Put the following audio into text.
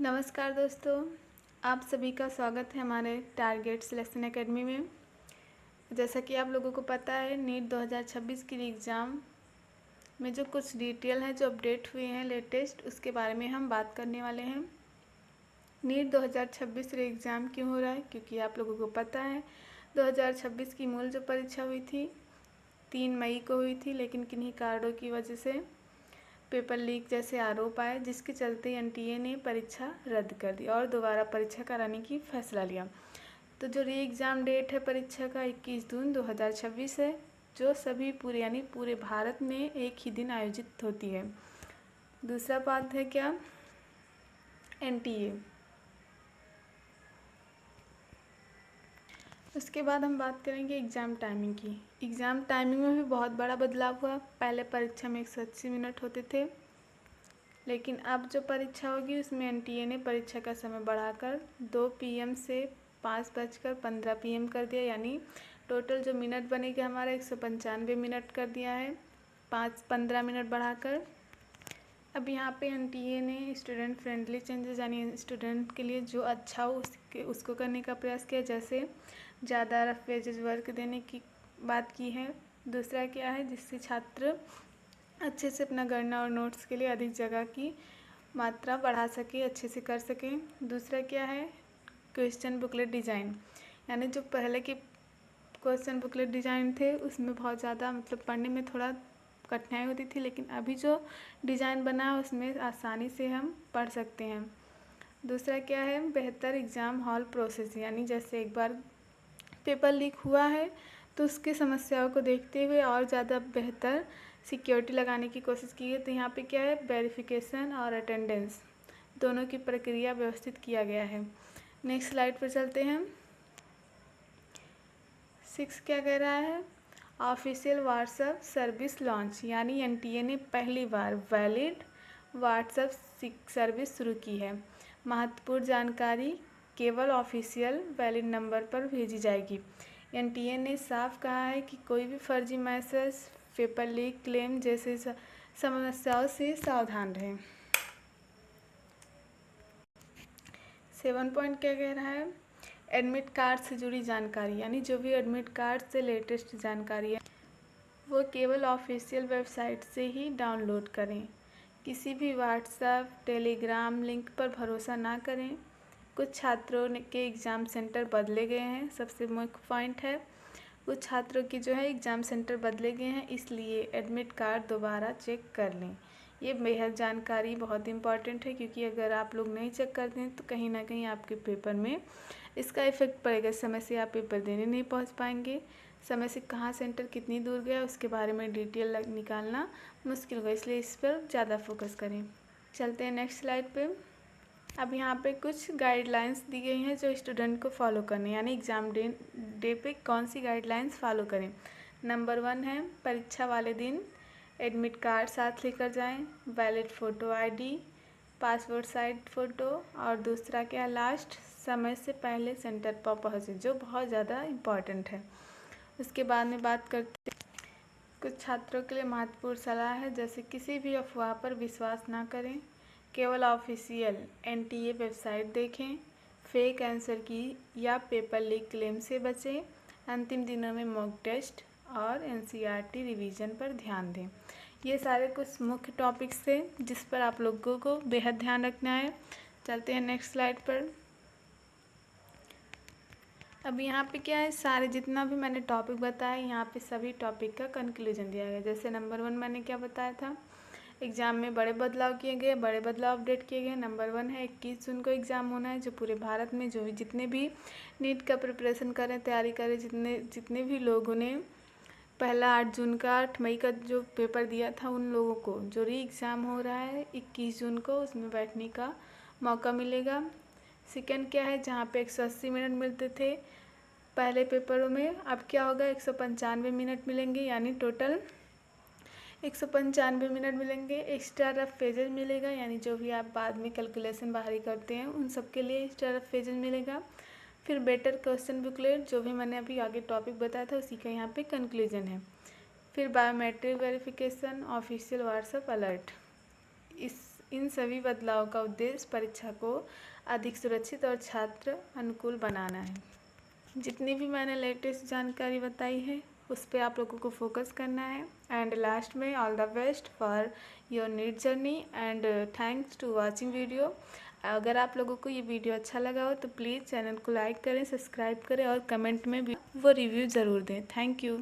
नमस्कार दोस्तों, आप सभी का स्वागत है हमारे टारगेट सिलेक्शन एकेडमी में। जैसा कि आप लोगों को पता है, नीट 2026 की एग्ज़ाम में जो कुछ डिटेल हैं जो अपडेट हुए हैं लेटेस्ट, उसके बारे में हम बात करने वाले हैं। नीट 2026 एग्ज़ाम क्यों हो रहा है? क्योंकि आप लोगों को पता है 2026 की मूल जो परीक्षा हुई थी 3 मई को हुई थी, लेकिन किन्हीं कारणों की वजह से पेपर लीक जैसे आरोप आए, जिसके चलते एनटीए ने परीक्षा रद्द कर दी और दोबारा परीक्षा कराने की फैसला लिया। तो जो री एग्ज़ाम डेट है परीक्षा का 21 जून 2026 है, जो सभी पूरे भारत में एक ही दिन आयोजित होती है। दूसरा बात है क्या, एनटीए। उसके बाद हम बात करेंगे एग्ज़ाम टाइमिंग की। एग्ज़ाम टाइमिंग में भी बहुत बड़ा बदलाव हुआ। पहले परीक्षा में 180 मिनट होते थे, लेकिन अब जो परीक्षा होगी उसमें एनटीए ने परीक्षा का समय बढ़ाकर 2 PM से 5:15 PM कर दिया, यानी टोटल जो मिनट बनेगा हमारा 195 मिनट कर दिया है, 15 मिनट बढ़ाकर। अब यहाँ पे एनटीए ने स्टूडेंट फ्रेंडली चेंजेस, यानी स्टूडेंट के लिए जो अच्छा हो उसको करने का प्रयास किया। जैसे ज़्यादा रफ पेजेज वर्क देने की बात की है। दूसरा क्या है, जिससे छात्र अच्छे से अपना गणना और नोट्स के लिए अधिक जगह की मात्रा बढ़ा सके, अच्छे से कर सकें। दूसरा क्या है, क्वेश्चन बुकलेट डिज़ाइन, यानी जो पहले के क्वेश्चन बुकलेट डिज़ाइन थे उसमें बहुत ज़्यादा पढ़ने में थोड़ा कठिनाई होती थी, लेकिन अभी जो डिज़ाइन बना है उसमें आसानी से हम पढ़ सकते हैं। दूसरा क्या है, बेहतर एग्ज़ाम हॉल प्रोसेस, यानी जैसे एक बार पेपर लीक हुआ है तो उसकी समस्याओं को देखते हुए और ज़्यादा बेहतर सिक्योरिटी लगाने की कोशिश की है। तो यहाँ पे क्या है, वेरिफिकेशन और अटेंडेंस दोनों की प्रक्रिया व्यवस्थित किया गया है। नेक्स्ट स्लाइड पर चलते हैं। 6 क्या कह रहा है, ऑफिशियल व्हाट्सएप सर्विस लॉन्च, यानी एनटीए ने पहली बार वैलिड व्हाट्सएप सर्विस शुरू की है। महत्वपूर्ण जानकारी केवल ऑफिशियल वैलिड नंबर पर भेजी जाएगी। एनटीए ने साफ कहा है कि कोई भी फर्जी मैसेज, पेपर लीक क्लेम जैसे समस्याओं से सावधान रहें। 7 पॉइंट क्या कह रहा है, एडमिट कार्ड से जुड़ी जानकारी, यानी जो भी एडमिट कार्ड से लेटेस्ट जानकारी है वो केवल ऑफिशियल वेबसाइट से ही डाउनलोड करें। किसी भी व्हाट्सएप टेलीग्राम लिंक पर भरोसा ना करें। कुछ छात्रों के एग्ज़ाम सेंटर बदले गए हैं, सबसे मुख्य पॉइंट है कुछ छात्रों के जो है एग्ज़ाम सेंटर बदले गए हैं, इसलिए एडमिट कार्ड दोबारा चेक कर लें। ये बेहद जानकारी बहुत इम्पॉर्टेंट है, क्योंकि अगर आप लोग नहीं चेक करते हैं तो कहीं ना कहीं आपके पेपर में इसका इफ़ेक्ट पड़ेगा। समय से आप पेपर देने नहीं पहुंच पाएंगे। समय से कहाँ सेंटर कितनी दूर गया उसके बारे में डिटेल निकालना मुश्किल होगा, इसलिए इस पर ज़्यादा फोकस करें। चलते हैं नेक्स्ट स्लाइड पे। अब यहाँ पे कुछ गाइडलाइंस दी गई हैं जो स्टूडेंट को फॉलो करनी, यानी एग्ज़ाम डे पे कौन सी गाइडलाइंस फॉलो करें। नंबर 1 है, परीक्षा वाले दिन एडमिट कार्ड साथ लेकर जाएं, valid photo ID, passport size photo, और दूसरा क्या, लास्ट समय से पहले सेंटर पर पहुँचे, जो बहुत ज़्यादा इम्पॉर्टेंट है। उसके बाद में बात करते कुछ छात्रों के लिए महत्वपूर्ण सलाह है, जैसे किसी भी अफवाह पर विश्वास ना करें, केवल ऑफिशियल एनटीए वेबसाइट देखें, फेक आंसर की या पेपर लीक क्लेम से बचें, अंतिम दिनों में मॉक टेस्ट और एनसीईआरटी रिवीजन पर ध्यान दें। ये सारे कुछ मुख्य टॉपिक्स थे जिस पर आप लोगों को बेहद ध्यान रखना है। चलते हैं नेक्स्ट स्लाइड पर। अब यहाँ पे क्या है, सारे जितना भी मैंने टॉपिक बताया यहाँ पे सभी टॉपिक का कंक्लूजन दिया गया। जैसे नंबर 1 मैंने क्या बताया था, एग्ज़ाम में बड़े बदलाव किए गए, बड़े बदलाव अपडेट किए गए। नंबर 1 है 21 जून को एग्ज़ाम होना है, जो पूरे भारत में जो भी जितने भी नीट का प्रिपरेशन करें, तैयारी करें, जितने भी लोगों ने पहला 8 जून का 8 मई का जो पेपर दिया था, उन लोगों को जो री एग्ज़ाम हो रहा है 21 जून को, उसमें बैठने का मौका मिलेगा। सेकेंड क्या है, जहाँ पे 180 मिनट मिलते थे पहले पेपरों में, अब क्या होगा 195 मिनट मिलेंगे, यानी टोटल 195 मिनट मिलेंगे। एक्स्ट्रा रफ पेजेज मिलेगा, यानी जो भी आप बाद में कैलकुलेशन बाहरी करते हैं उन सब के लिए एक्स्ट्रा रफ पेजेज मिलेगा। फिर बेटर क्वेश्चन बुकलेट, जो भी मैंने अभी आगे टॉपिक बताया था उसी का यहाँ पे कंक्लूजन है। फिर biometric verification, official WhatsApp alert, इस इन सभी बदलाव का उद्देश्य परीक्षा को अधिक सुरक्षित और छात्र अनुकूल बनाना है। जितनी भी मैंने लेटेस्ट जानकारी बताई है उस पर आप लोगों को फोकस करना है। एंड लास्ट में all the best for your NEET journey and thanks to watching video. अगर आप लोगों को ये वीडियो अच्छा लगा हो तो प्लीज़ चैनल को लाइक करें, सब्सक्राइब करें और कमेंट में भी वो रिव्यू ज़रूर दें। Thank you.